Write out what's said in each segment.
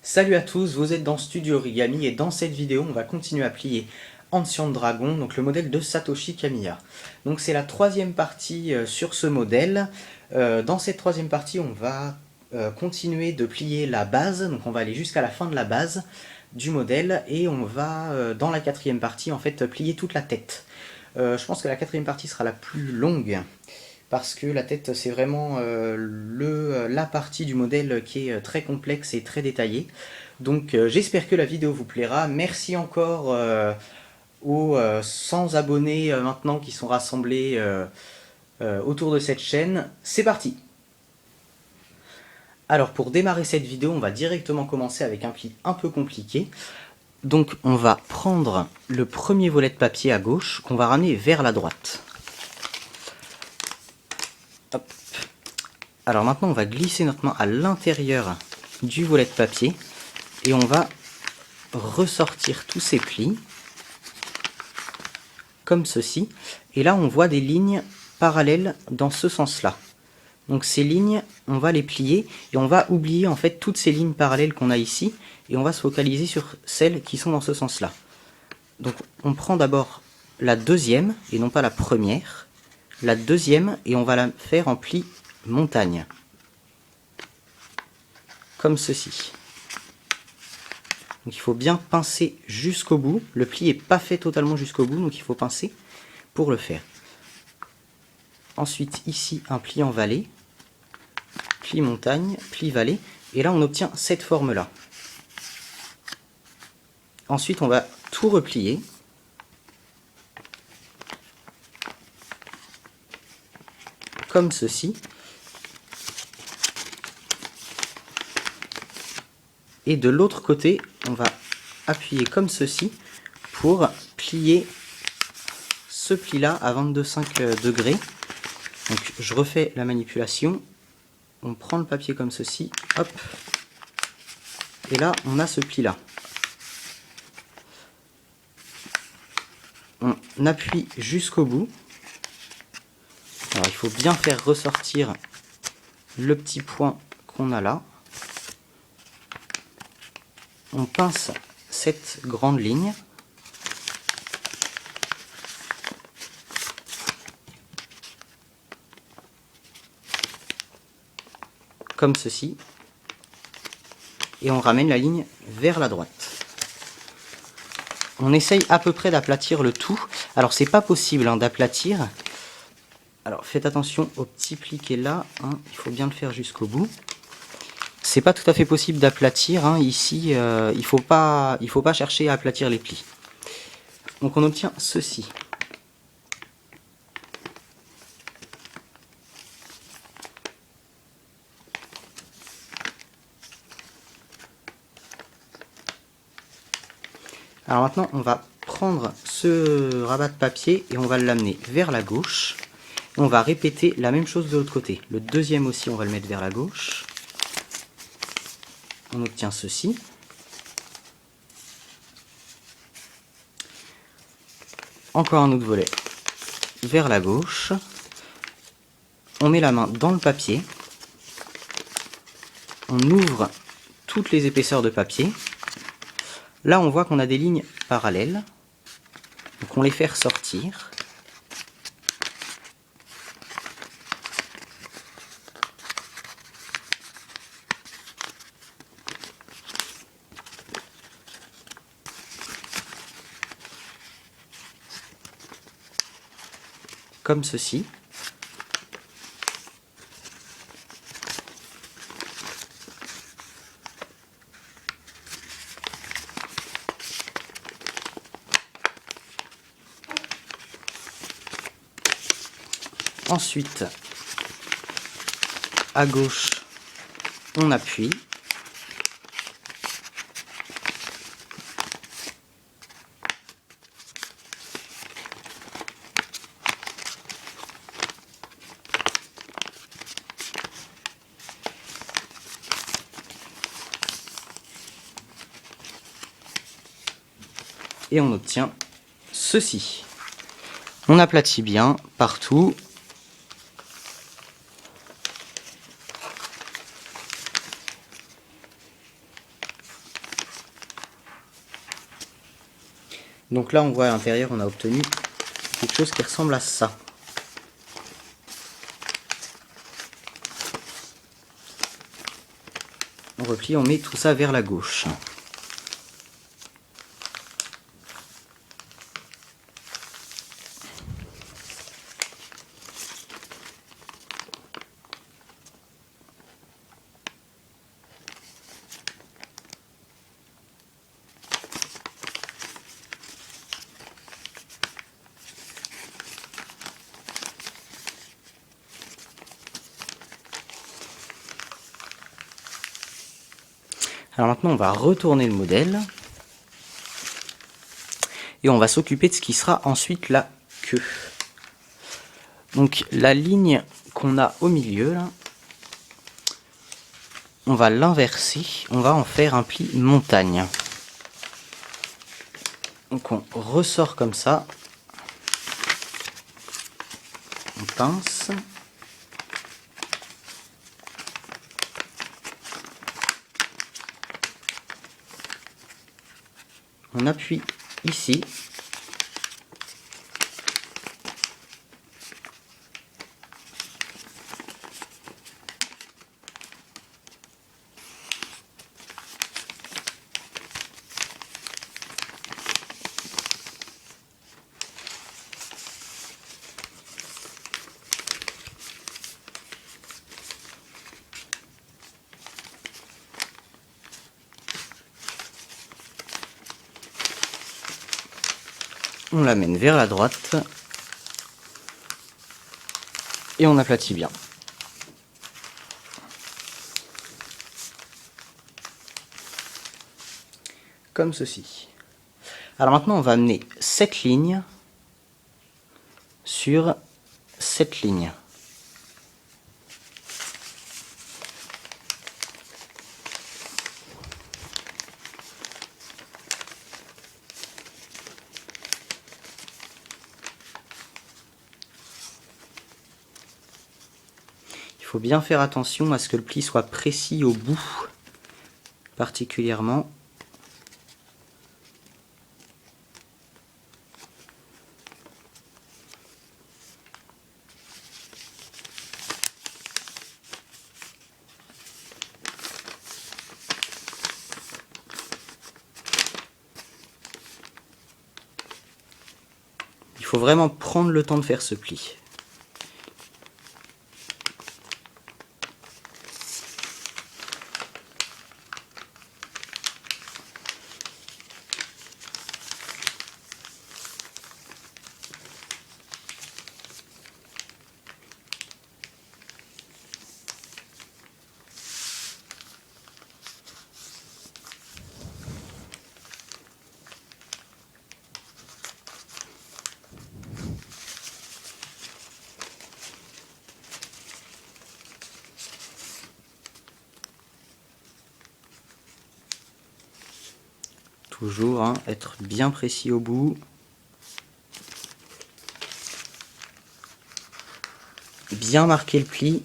Salut à tous, vous êtes dans Studio Origami et dans cette vidéo on va continuer à plier Ancient Dragon, donc le modèle de Satoshi Kamiya. Donc c'est la troisième partie sur ce modèle. Dans cette troisième partie on va continuer de plier la base, donc on va aller jusqu'à la fin de la base du modèle et on va dans la quatrième partie en fait plier toute la tête. Je pense que la quatrième partie sera la plus longue parce que la tête c'est vraiment la partie du modèle qui est très complexe et très détaillée. Donc j'espère que la vidéo vous plaira. Merci encore aux 100 abonnés maintenant qui sont rassemblés autour de cette chaîne. C'est parti! Alors pour démarrer cette vidéo, on va directement commencer avec un pli un peu compliqué. Donc on va prendre le premier volet de papier à gauche qu'on va ramener vers la droite. Hop. Alors maintenant on va glisser notre main à l'intérieur du volet de papier et on va ressortir tous ces plis comme ceci. Et là on voit des lignes parallèles dans ce sens-là. Donc ces lignes, on va les plier et on va oublier en fait toutes ces lignes parallèles qu'on a ici et on va se focaliser sur celles qui sont dans ce sens-là. Donc on prend d'abord la deuxième et non pas la première. La deuxième et on va la faire en pli montagne. Comme ceci. Donc il faut bien pincer jusqu'au bout. Le pli n'est pas fait totalement jusqu'au bout, donc il faut pincer pour le faire. Ensuite ici un pli en vallée. Pli montagne, pli vallée, et là on obtient cette forme là. Ensuite on va tout replier, comme ceci, et de l'autre côté on va appuyer comme ceci pour plier ce pli là à 22,5 degrés. Donc je refais la manipulation. On prend le papier comme ceci, hop, et là on a ce pli là. On appuie jusqu'au bout. Alors il faut bien faire ressortir le petit point qu'on a là. On pince cette grande ligne. Comme ceci, et on ramène la ligne vers la droite. On essaye à peu près d'aplatir le tout. Alors c'est pas possible hein, d'aplatir. Alors faites attention au petit pli qui est là, hein. Il faut bien le faire jusqu'au bout. C'est pas tout à fait possible d'aplatir, hein. Ici il faut pas chercher à aplatir les plis. Donc on obtient ceci. Alors maintenant, on va prendre ce rabat de papier et on va l'amener vers la gauche. On va répéter la même chose de l'autre côté. Le deuxième aussi, on va le mettre vers la gauche. On obtient ceci. Encore un autre volet vers la gauche. On met la main dans le papier. On ouvre toutes les épaisseurs de papier. Là, on voit qu'on a des lignes parallèles, donc on les fait ressortir. Comme ceci. Ensuite, à gauche, on appuie. Et on obtient ceci. On aplatit bien partout. Donc là on voit à l'intérieur on a obtenu quelque chose qui ressemble à ça. On replie, on met tout ça vers la gauche. Alors maintenant on va retourner le modèle et on va s'occuper de ce qui sera ensuite la queue. Donc la ligne qu'on a au milieu là, on va l'inverser, on va en faire un pli montagne. Donc on ressort comme ça, on pince. On appuie ici. On l'amène vers la droite et on aplatit bien. Comme ceci. Alors maintenant on va amener cette ligne sur cette ligne. Il faut bien faire attention à ce que le pli soit précis au bout, particulièrement. Il faut vraiment prendre le temps de faire ce pli. Toujours hein, être bien précis au bout. Bien marquer le pli.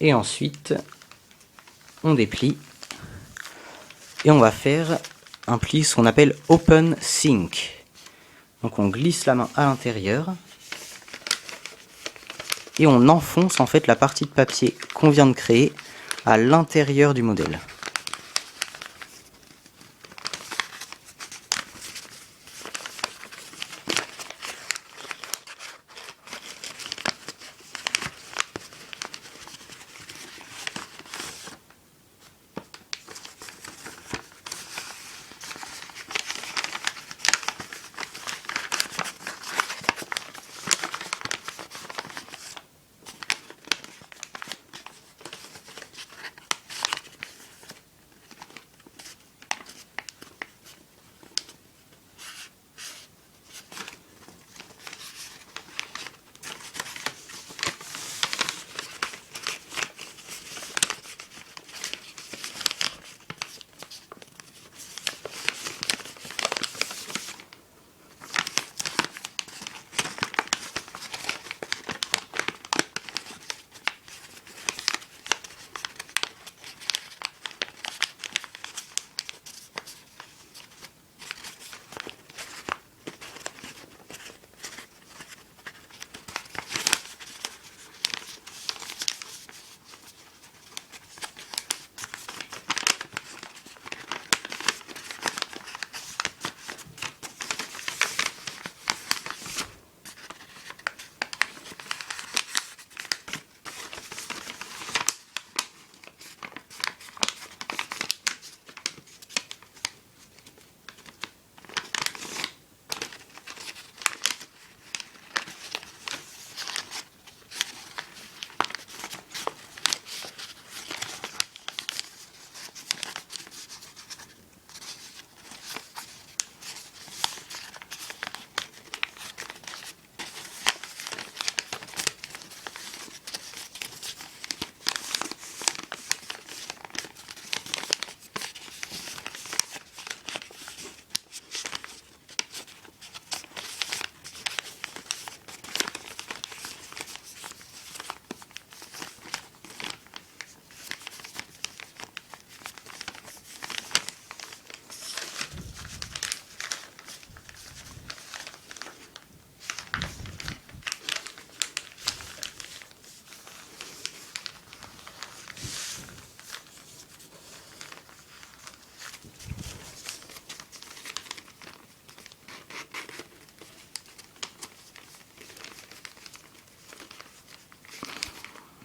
Et ensuite, on déplie. Et on va faire un pli, ce qu'on appelle open sync. Donc on glisse la main à l'intérieur. Et on enfonce en fait la partie de papier qu'on vient de créer à l'intérieur du modèle.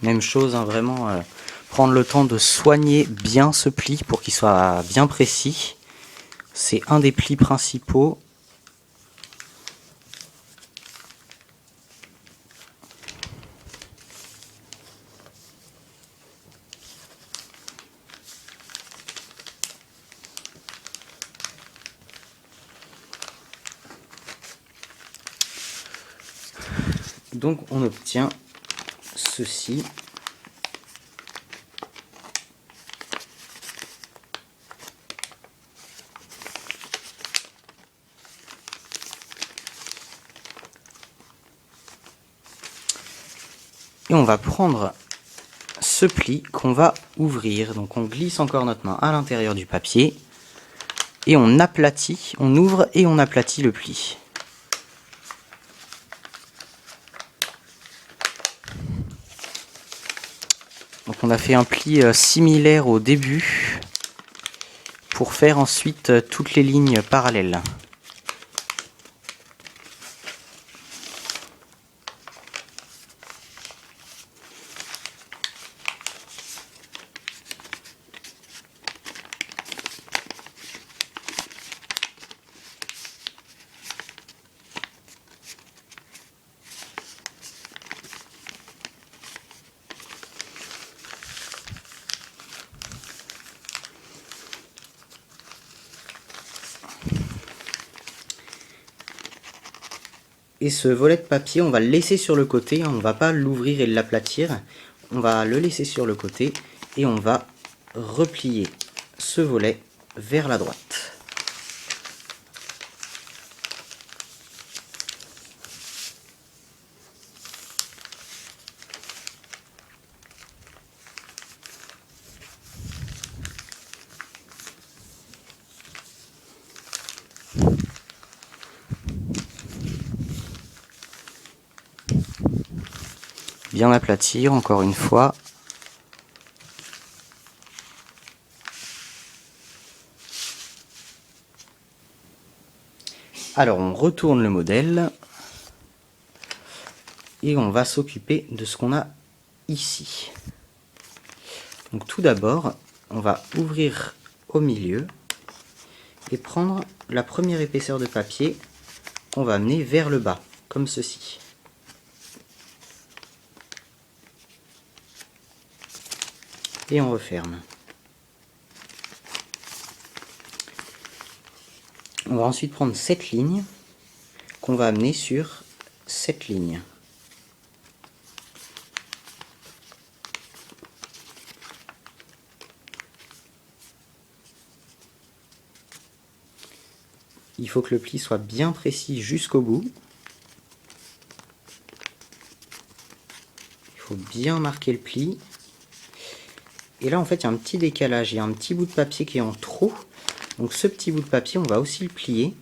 Même chose, hein, vraiment prendre le temps de soigner bien ce pli pour qu'il soit bien précis. C'est un des plis principaux. Donc on obtient ceci. Et on va prendre ce pli qu'on va ouvrir. Donc on glisse encore notre main à l'intérieur du papier et on aplatit, on ouvre et on aplatit le pli. Donc on a fait un pli similaire au début pour faire ensuite toutes les lignes parallèles. Et ce volet de papier, on va le laisser sur le côté, on ne va pas l'ouvrir et l'aplatir. On va le laisser sur le côté et on va replier ce volet vers la droite. Bien aplatir encore une fois. Alors on retourne le modèle et on va s'occuper de ce qu'on a ici. Donc tout d'abord, on va ouvrir au milieu et prendre la première épaisseur de papier qu'on va amener vers le bas, comme ceci. Et on referme. On va ensuite prendre cette ligne qu'on va amener sur cette ligne. Il faut que le pli soit bien précis jusqu'au bout. Il faut bien marquer le pli. Et là en fait il y a un petit décalage, il y a un petit bout de papier qui est en trop. Donc ce petit bout de papier on va aussi le plier.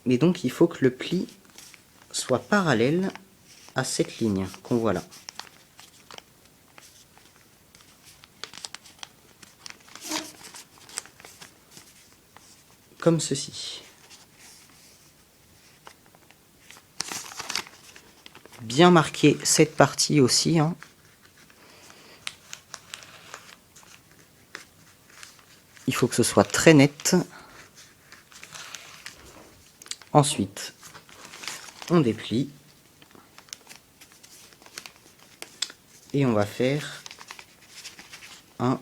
Mais donc il faut que le pli soit parallèle à cette ligne qu'on voit là. Comme ceci. Bien marquer cette partie aussi, hein. Il faut que ce soit très net. Ensuite, on déplie. Et on va faire un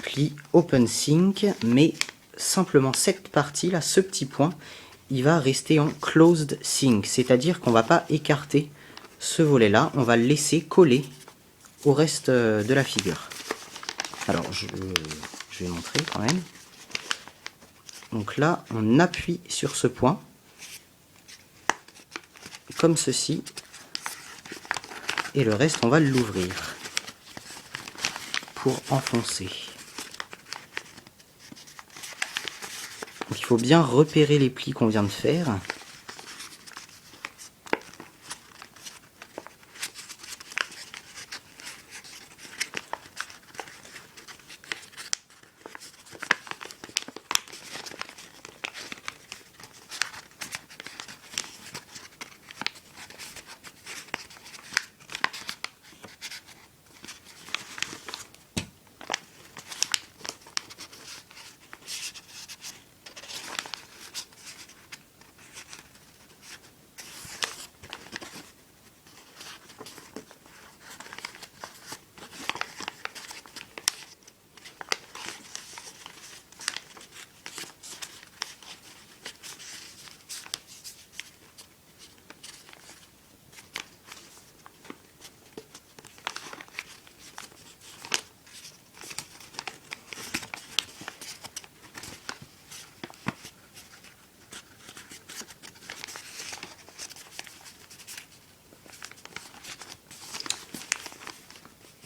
pli open sync, mais simplement cette partie là, ce petit point, il va rester en closed sync, c'est-à-dire qu'on va pas écarter ce volet là, on va le laisser coller au reste de la figure. Alors je vais montrer quand même. Donc là on appuie sur ce point comme ceci et le reste on va l'ouvrir pour enfoncer. Donc il faut bien repérer les plis qu'on vient de faire.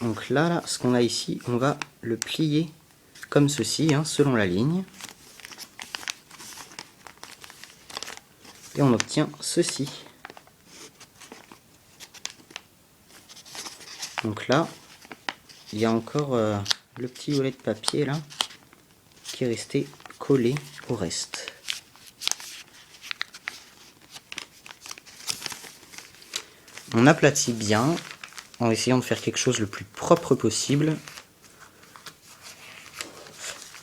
Donc là, ce qu'on a ici, on va le plier comme ceci, hein, selon la ligne. Et on obtient ceci. Donc là, il y a encore le petit volet de papier là, qui est resté collé au reste. On aplatit bien, en essayant de faire quelque chose le plus propre possible.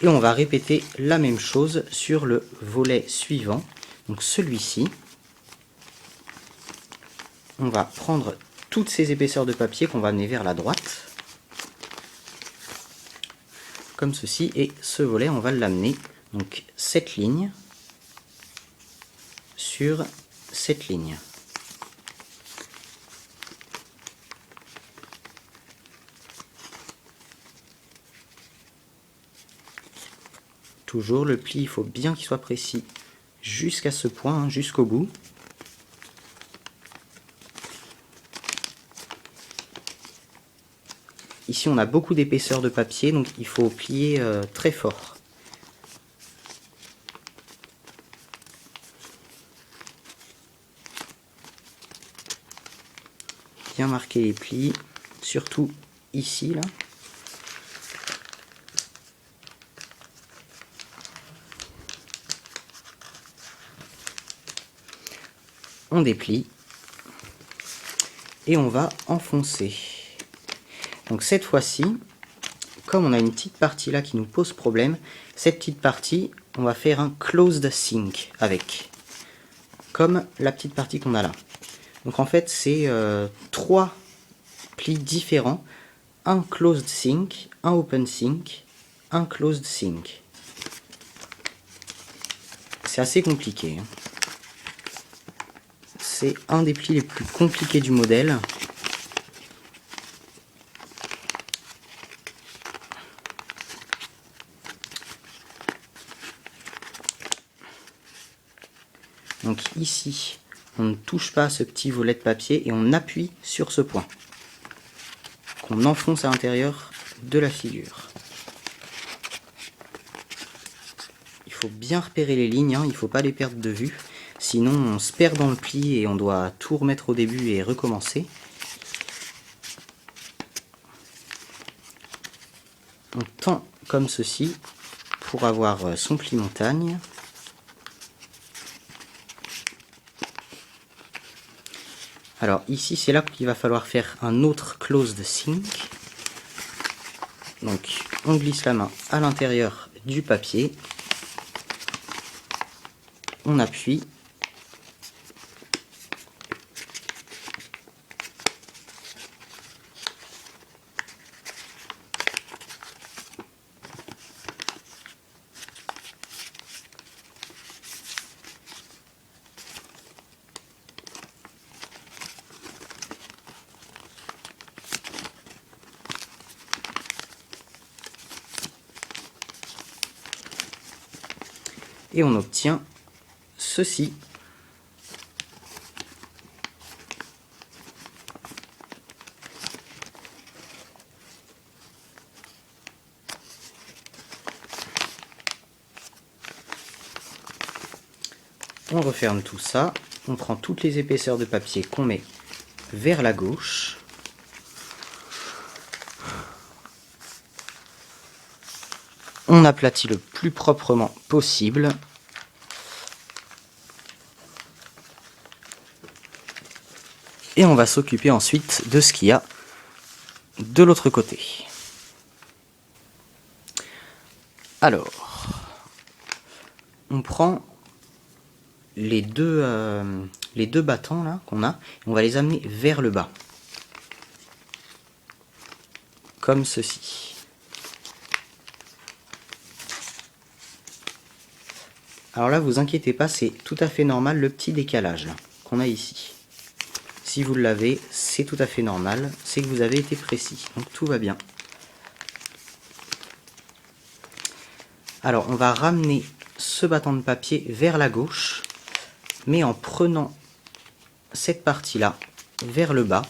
Et on va répéter la même chose sur le volet suivant, donc celui-ci. On va prendre toutes ces épaisseurs de papier qu'on va amener vers la droite, comme ceci, et ce volet on va l'amener, donc cette ligne sur cette ligne. Toujours le pli, il faut bien qu'il soit précis jusqu'à ce point, hein, jusqu'au bout. Ici on a beaucoup d'épaisseur de papier, donc il faut plier très fort. Bien marquer les plis, surtout ici là. On déplie et on va enfoncer. Donc cette fois-ci, comme on a une petite partie là qui nous pose problème, cette petite partie, on va faire un closed sink avec, comme la petite partie qu'on a là. Donc en fait c'est 3 plis différents, un closed sink, un open sink, un closed sink. C'est assez compliqué, hein. C'est un des plis les plus compliqués du modèle. Donc ici, on ne touche pas à ce petit volet de papier et on appuie sur ce point qu'on enfonce à l'intérieur de la figure. Il faut bien repérer les lignes, hein, il ne faut pas les perdre de vue, sinon on se perd dans le pli et on doit tout remettre au début et recommencer. On tend comme ceci pour avoir son pli montagne. Alors ici c'est là qu'il va falloir faire un autre closed sink. Donc on glisse la main à l'intérieur du papier, on appuie, et on obtient ceci. On referme tout ça, on prend toutes les épaisseurs de papier qu'on met vers la gauche. On aplatit le plus proprement possible. Et on va s'occuper ensuite de ce qu'il y a de l'autre côté. Alors, on prend les deux battants là qu'on a, on va les amener vers le bas. Comme ceci. Alors là, vous inquiétez pas, c'est tout à fait normal le petit décalage qu'on a ici. Si vous l'avez, c'est tout à fait normal, c'est que vous avez été précis, donc tout va bien. Alors on va ramener ce battant de papier vers la gauche, mais en prenant cette partie-là vers le bas,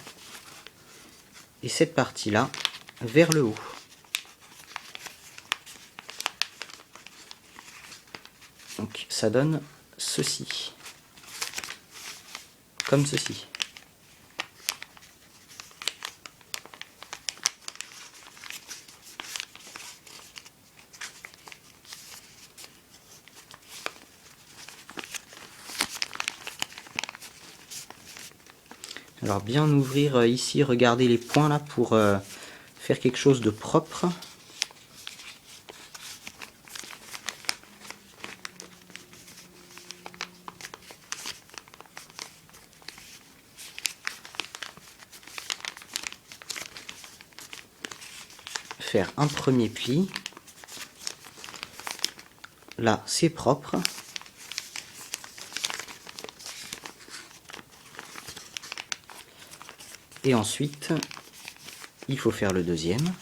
et cette partie-là vers le haut. Donc ça donne ceci, comme ceci. Alors bien ouvrir ici, regardez les points là pour faire quelque chose de propre. Faire un premier pli. Là c'est propre. Et ensuite, il faut faire le deuxième.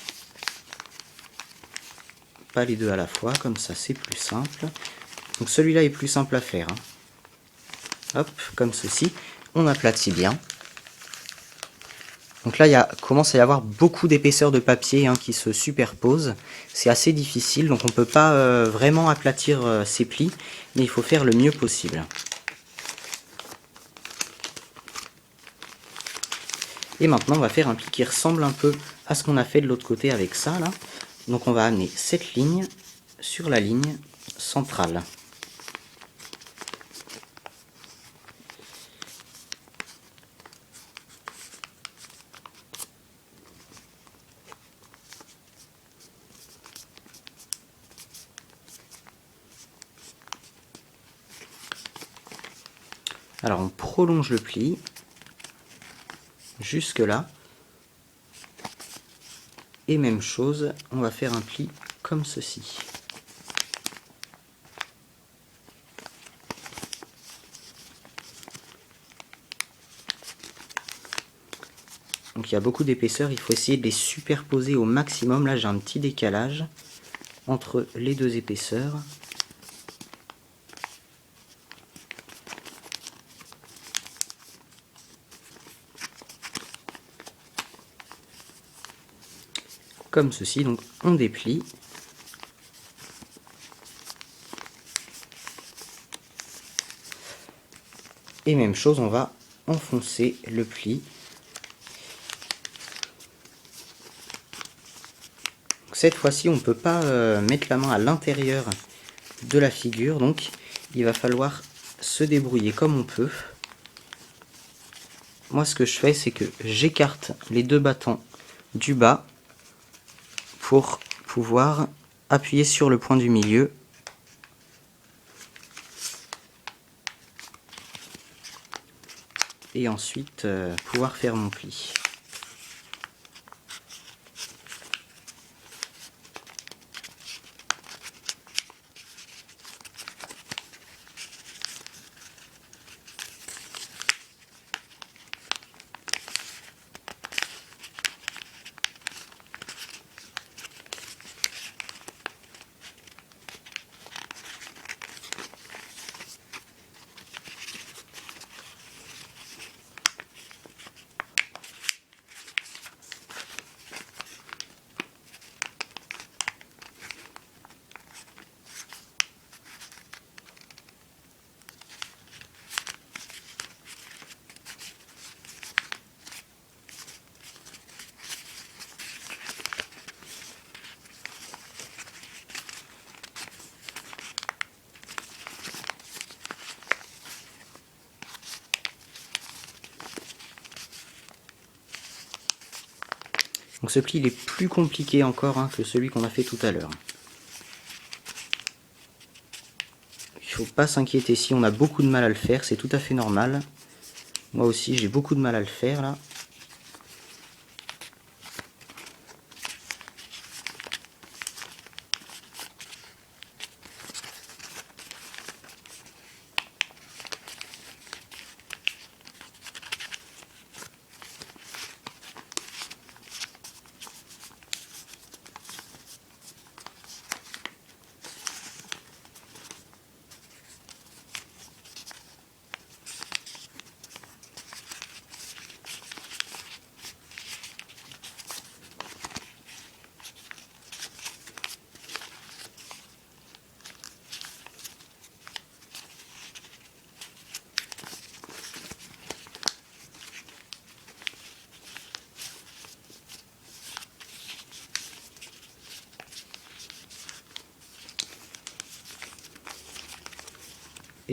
Pas les deux à la fois, comme ça c'est plus simple. Donc celui-là est plus simple à faire. Hop, comme ceci. On aplatit bien. Donc là, il commence à y avoir beaucoup d'épaisseur de papier qui se superpose. C'est assez difficile, donc on ne peut pas vraiment aplatir ces plis, mais il faut faire le mieux possible. Et maintenant, on va faire un pli qui ressemble un peu à ce qu'on a fait de l'autre côté avec ça, là. Donc on va amener cette ligne sur la ligne centrale. Alors on prolonge le pli jusque là. Et même chose, on va faire un pli comme ceci. Donc il y a beaucoup d'épaisseur, il faut essayer de les superposer au maximum. Là j'ai un petit décalage entre les deux épaisseurs. Comme ceci, donc on déplie. Et même chose, on va enfoncer le pli. Cette fois-ci, on ne peut pas mettre la main à l'intérieur de la figure, donc il va falloir se débrouiller comme on peut. Moi, ce que je fais, c'est que j'écarte les deux battants du bas pour pouvoir appuyer sur le point du milieu. Et ensuite pouvoir faire mon pli. Donc ce pli il est plus compliqué encore que celui qu'on a fait tout à l'heure. Il ne faut pas s'inquiéter si on a beaucoup de mal à le faire, c'est tout à fait normal. Moi aussi j'ai beaucoup de mal à le faire là.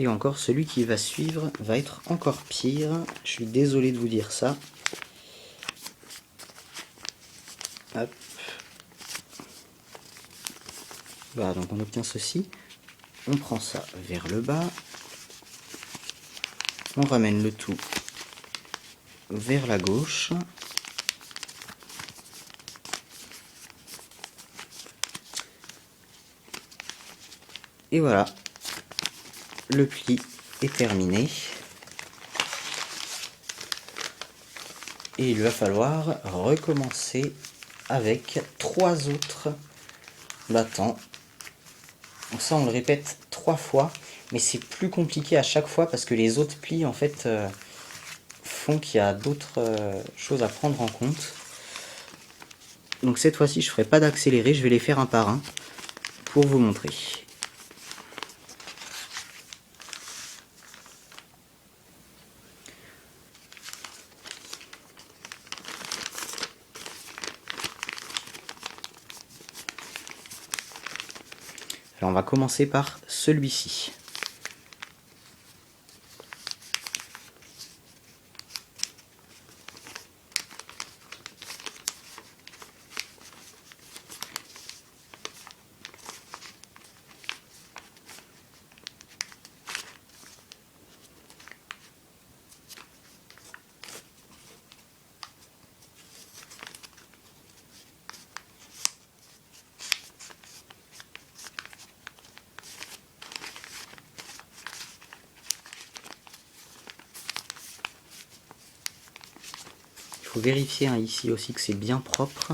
Et encore, celui qui va suivre va être encore pire. Je suis désolé de vous dire ça. Hop. Voilà, donc on obtient ceci. On prend ça vers le bas. On ramène le tout vers la gauche. Et voilà, le pli est terminé. Et il va falloir recommencer avec 3 autres battants. Donc ça on le répète 3 fois, mais c'est plus compliqué à chaque fois parce que les autres plis en fait font qu'il y a d'autres choses à prendre en compte. Donc cette fois-ci je ne ferai pas d'accéléré, je vais les faire un par un pour vous montrer. Alors on va commencer par celui-ci. Il faut vérifier ici aussi que c'est bien propre.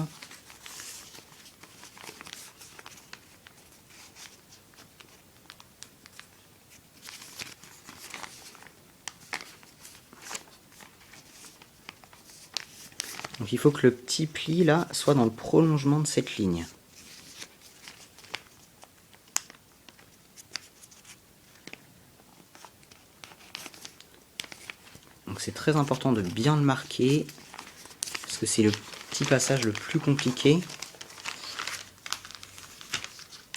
Donc il faut que le petit pli là soit dans le prolongement de cette ligne. Donc c'est très important de bien le marquer, parce que c'est le petit passage le plus compliqué.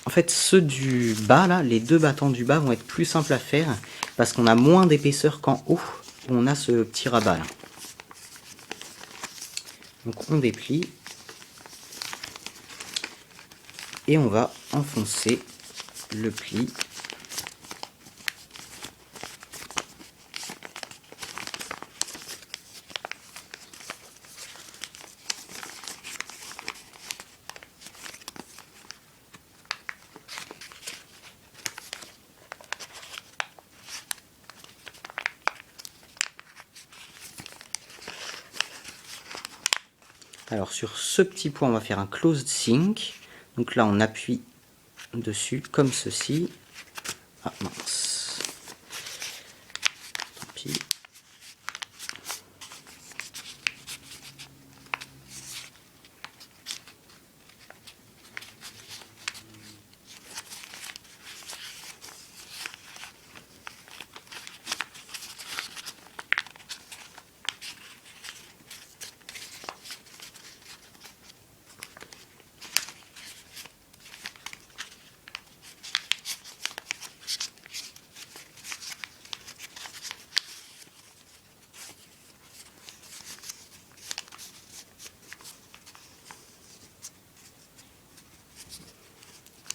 En fait ceux du bas là, les 2 battants du bas vont être plus simples à faire, parce qu'on a moins d'épaisseur qu'en haut, où on a ce petit rabat là. Donc on déplie, et on va enfoncer le pli. Alors sur ce petit point on va faire un closed sink. Donc là on appuie dessus comme ceci. Ah mince. Tant pis.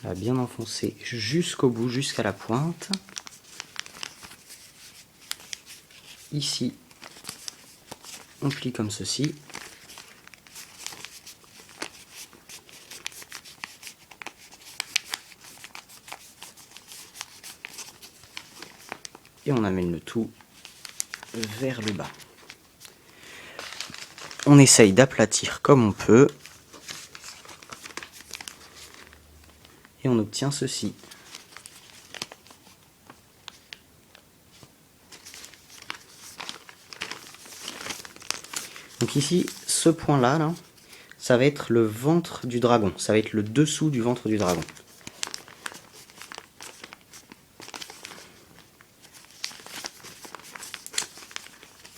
On va bien enfoncer jusqu'au bout, jusqu'à la pointe. Ici, on plie comme ceci. Et on amène le tout vers le bas. On essaye d'aplatir comme on peut. Et on obtient ceci. Donc ici, ce point-là, là, ça va être le ventre du dragon. Ça va être le dessous du ventre du dragon.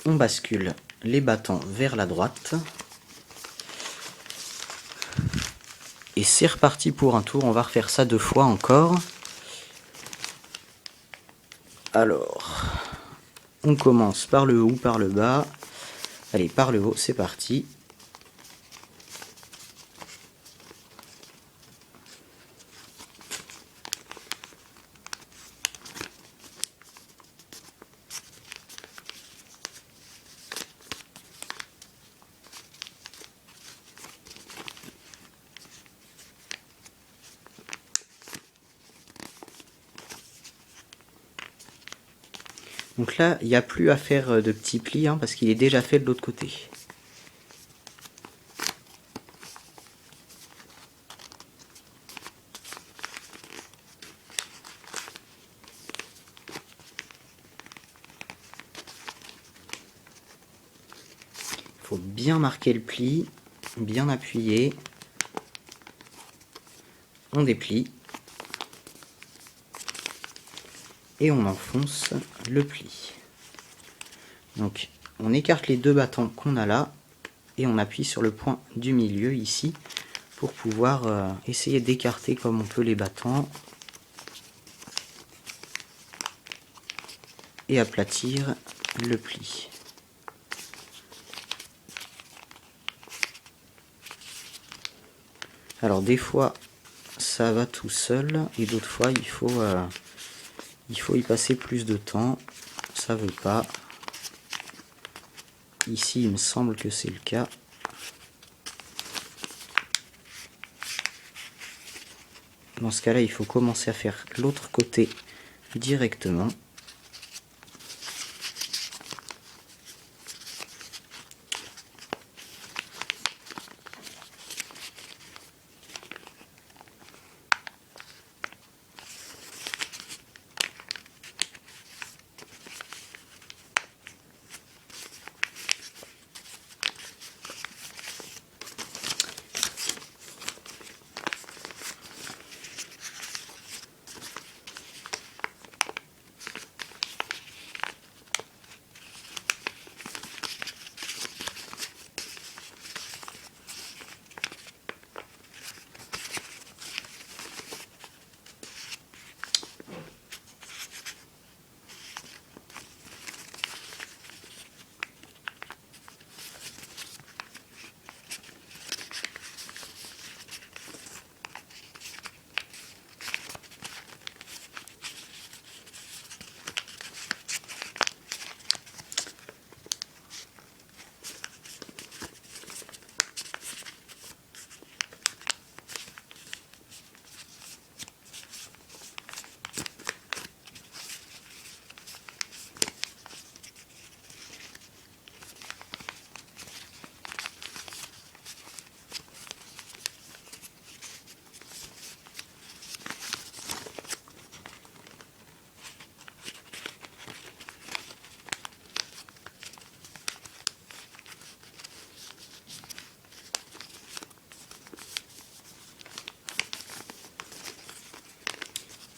On bascule les battants vers la droite. Et c'est reparti pour un tour. On va refaire ça 2 fois encore. Alors, on commence par le haut ou par le bas. Allez, par le haut, c'est parti. Donc là, il n'y a plus à faire de petits plis parce qu'il est déjà fait de l'autre côté. Il faut bien marquer le pli, bien appuyer. On déplie. Et on enfonce le pli. Donc on écarte les deux battants qu'on a là et on appuie sur le point du milieu ici pour pouvoir essayer d'écarter comme on peut les battants et aplatir le pli. Alors des fois ça va tout seul et d'autres fois il faut y passer plus de temps, ça veut pas. Ici il me semble que c'est le cas. Dans ce cas-là, il faut commencer à faire l'autre côté directement.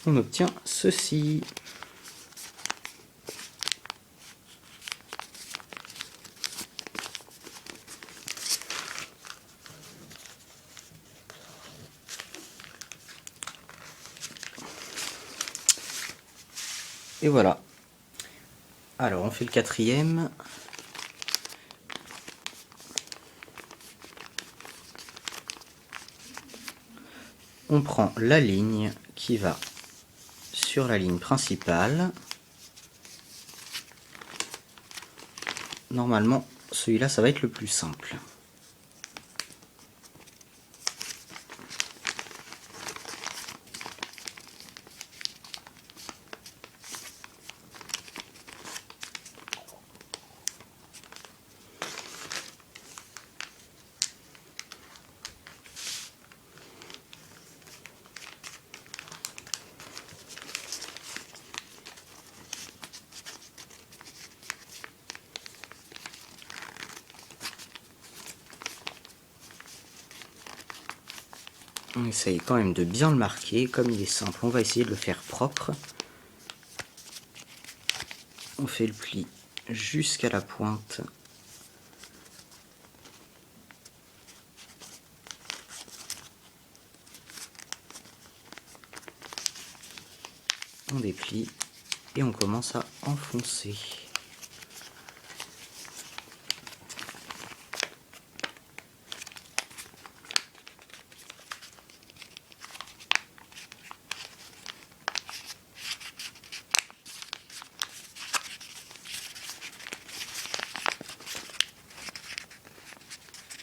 On obtient ceci. Et voilà. Alors on fait le quatrième. On prend la ligne qui va sur la ligne principale. Normalement, celui-là, ça va être le plus simple. On essaye quand même de bien le marquer, comme il est simple, on va essayer de le faire propre. On fait le pli jusqu'à la pointe. On déplie et on commence à enfoncer.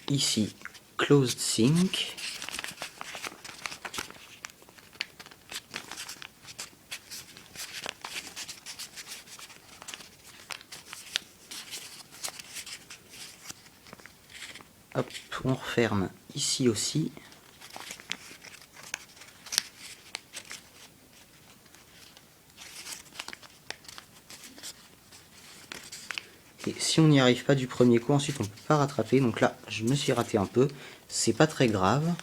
Ici, closed sync. Hop, on referme ici aussi. Et si on n'y arrive pas du premier coup, ensuite on ne peut pas rattraper. Donc là, je me suis raté un peu. C'est pas très grave.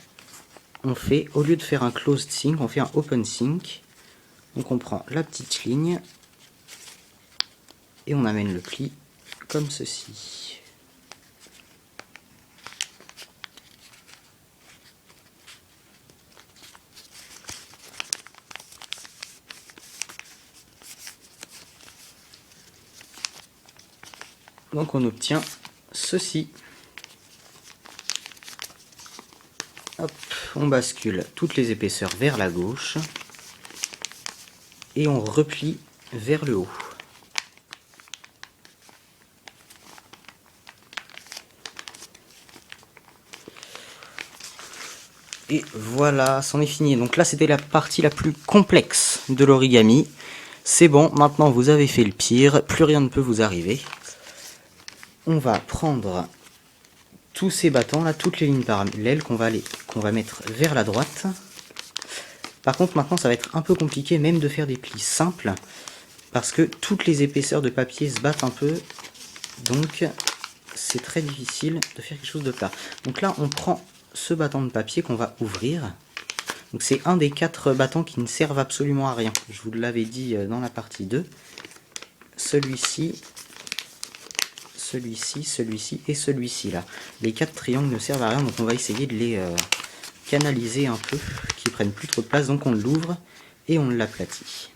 On fait, au lieu de faire un closed sync, on fait un open sync. Donc on prend la petite ligne et on amène le pli comme ceci. Donc on obtient ceci. Hop, on bascule toutes les épaisseurs vers la gauche et on replie vers le haut. Et voilà, c'en est fini. Donc là, c'était la partie la plus complexe de l'origami. C'est bon, maintenant vous avez fait le pire, plus rien ne peut vous arriver. On va prendre tous ces battants là, toutes les lignes parallèles qu'on va mettre vers la droite. Par contre, maintenant, ça va être un peu compliqué même de faire des plis simples, parce que toutes les épaisseurs de papier se battent un peu, donc c'est très difficile de faire quelque chose de plat. Donc là, on prend ce battant de papier qu'on va ouvrir. Donc c'est un des 4 battants qui ne servent absolument à rien. Je vous l'avais dit dans la partie 2. Celui-ci, celui-ci, celui-ci et celui-ci là. Les 4 triangles ne servent à rien, donc on va essayer de les canaliser un peu, qu'ils prennent plus trop de place. Donc on l'ouvre et on l'aplatit.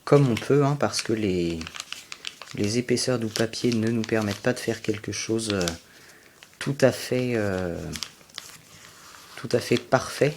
Comme on peut, hein, parce que les épaisseurs du papier ne nous permettent pas de faire quelque chose tout à fait parfait.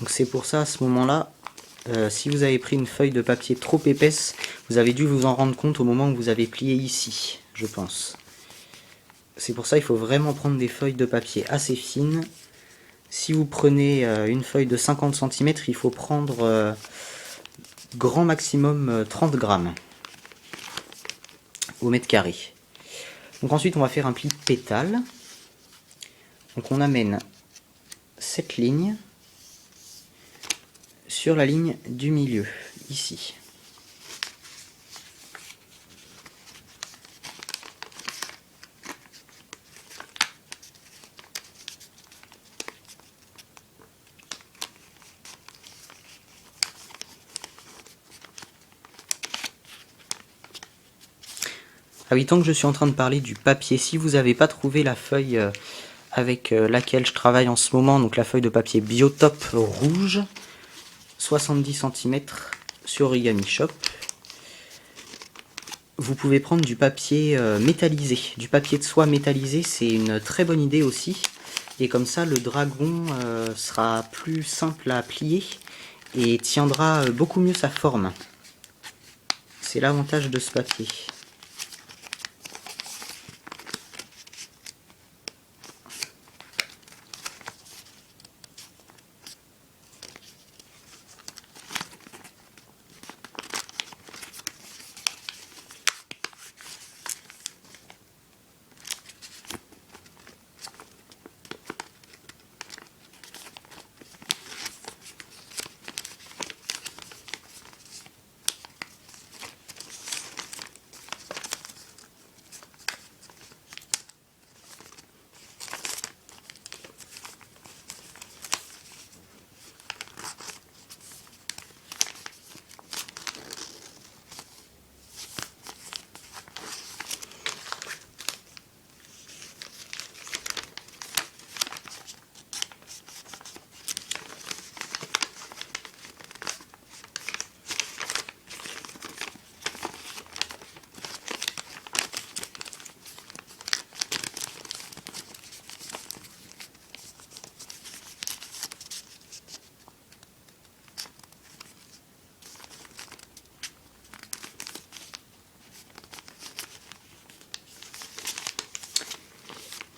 Donc c'est pour ça, à ce moment-là, si vous avez pris une feuille de papier trop épaisse, vous avez dû vous en rendre compte au moment où vous avez plié ici, je pense. C'est pour ça qu'il faut vraiment prendre des feuilles de papier assez fines. Si vous prenez une feuille de 50 cm, il faut prendre grand maximum 30 grammes au mètre carré. Donc ensuite on va faire un pli pétale. Donc on amène cette ligne sur la ligne du milieu, ici. Ah oui, tant que je suis en train de parler du papier, si vous n'avez pas trouvé la feuille avec laquelle je travaille en ce moment, donc la feuille de papier Biotop rouge, 70 cm sur Origami Shop, vous pouvez prendre du papier métallisé, du papier de soie métallisé, c'est une très bonne idée aussi. Et comme ça, le dragon sera plus simple à plier et tiendra beaucoup mieux sa forme. C'est l'avantage de ce papier.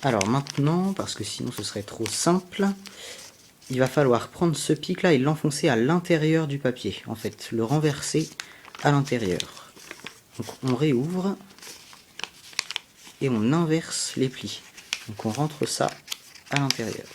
Alors maintenant, parce que sinon ce serait trop simple, il va falloir prendre ce pic là et l'enfoncer à l'intérieur du papier, en fait, le renverser à l'intérieur. Donc on réouvre et on inverse les plis. Donc on rentre ça à l'intérieur.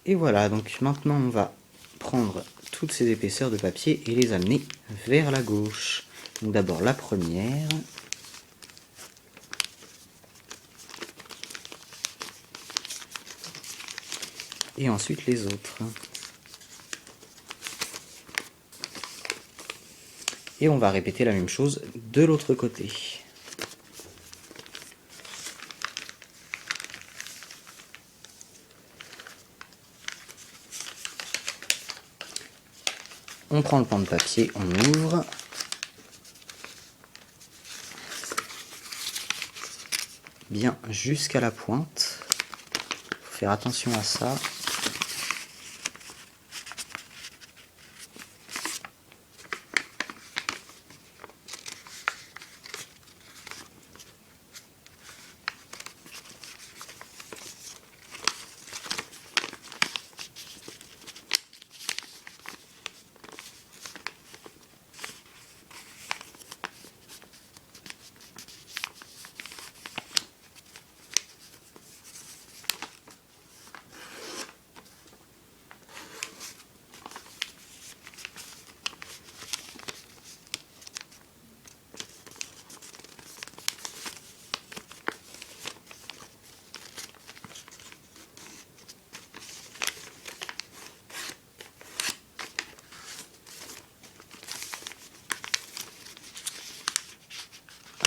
Et voilà, donc maintenant on va prendre toutes ces épaisseurs de papier et les amener vers la gauche. Donc d'abord la première. Et ensuite les autres. Et on va répéter la même chose de l'autre côté. On prend le pan de papier, on ouvre. Bien jusqu'à la pointe. Faut faire attention à ça.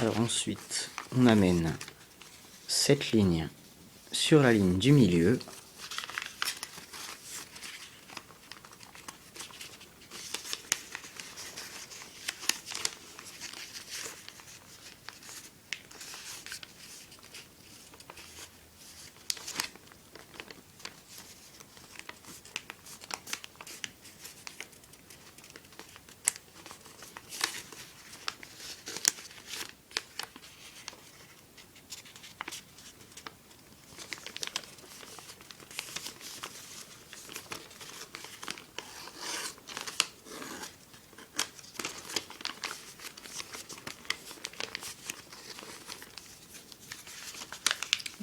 Alors ensuite, on amène cette ligne sur la ligne du milieu.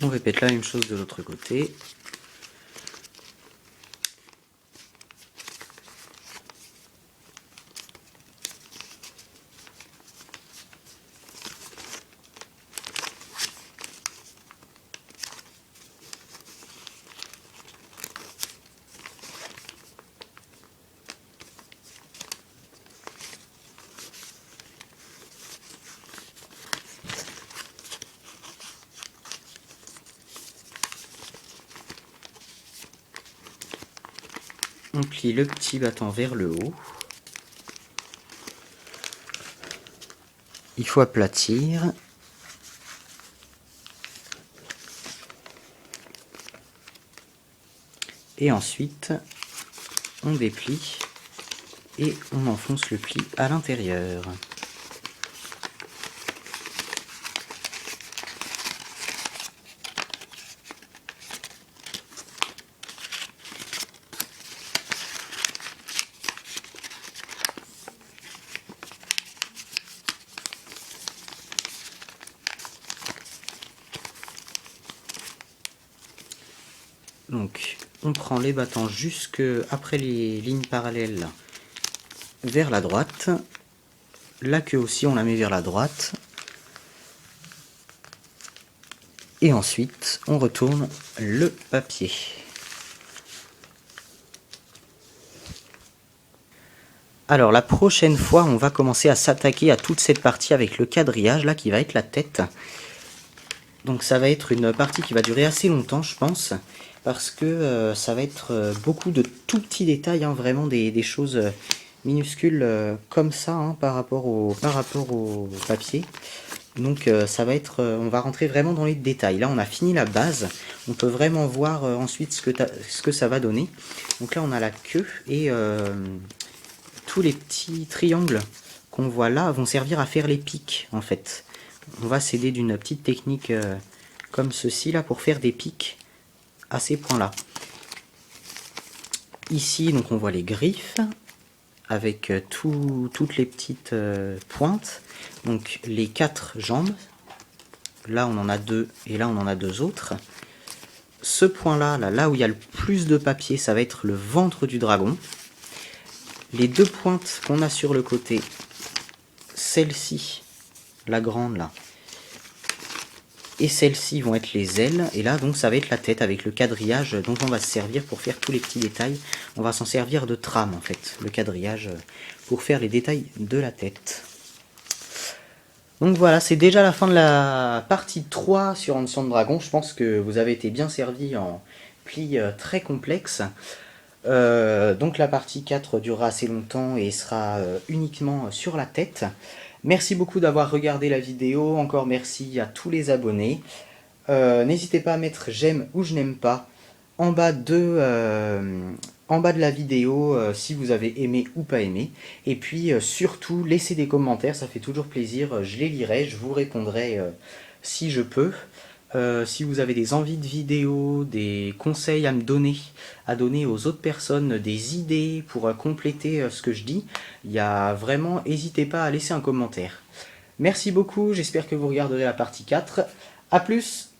On répète la même chose de l'autre côté. On plie le petit bâton vers le haut. Il faut aplatir. Et ensuite, on déplie et on enfonce le pli à l'intérieur. Donc, on prend les battants jusque après les lignes parallèles vers la droite. La queue aussi, on la met vers la droite. Et ensuite, on retourne le papier. Alors la prochaine fois, on va commencer à s'attaquer à toute cette partie avec le quadrillage, là, qui va être la tête. Donc ça va être une partie qui va durer assez longtemps, je pense, parce que ça va être beaucoup de tout petits détails, hein, vraiment des choses minuscules comme ça, hein, par rapport au papier. Donc ça va être, on va rentrer vraiment dans les détails. Là on a fini la base, on peut vraiment voir ensuite ce que ça va donner. Donc là on a la queue et tous les petits triangles qu'on voit là vont servir à faire les pics en fait. On va s'aider d'une petite technique comme ceci là pour faire des pics à ces points là. Ici donc on voit les griffes avec toutes les petites pointes, donc les 4 jambes, là on en a 2 et là on en a 2 autres. Ce point là, là où il y a le plus de papier, ça va être le ventre du dragon. Les 2 pointes qu'on a sur le côté, celle-ci, la grande là, et celles-ci vont être les ailes, et là donc ça va être la tête avec le quadrillage dont on va se servir pour faire tous les petits détails. On va s'en servir de trame en fait, le quadrillage pour faire les détails de la tête. Donc voilà, c'est déjà la fin de la partie 3 sur Ancient Dragon. Je pense que vous avez été bien servi en plis très complexes. Donc la partie 4 durera assez longtemps et sera uniquement sur la tête. Merci beaucoup d'avoir regardé la vidéo, encore merci à tous les abonnés. N'hésitez pas à mettre j'aime ou je n'aime pas en bas de la vidéo si vous avez aimé ou pas aimé. Et puis surtout laissez des commentaires, ça fait toujours plaisir, je les lirai, je vous répondrai si je peux. Si vous avez des envies de vidéos, des conseils à me donner, à donner aux autres personnes, des idées pour compléter ce que je dis, il y a vraiment, n'hésitez pas à laisser un commentaire. Merci beaucoup, j'espère que vous regarderez la partie 4. A plus!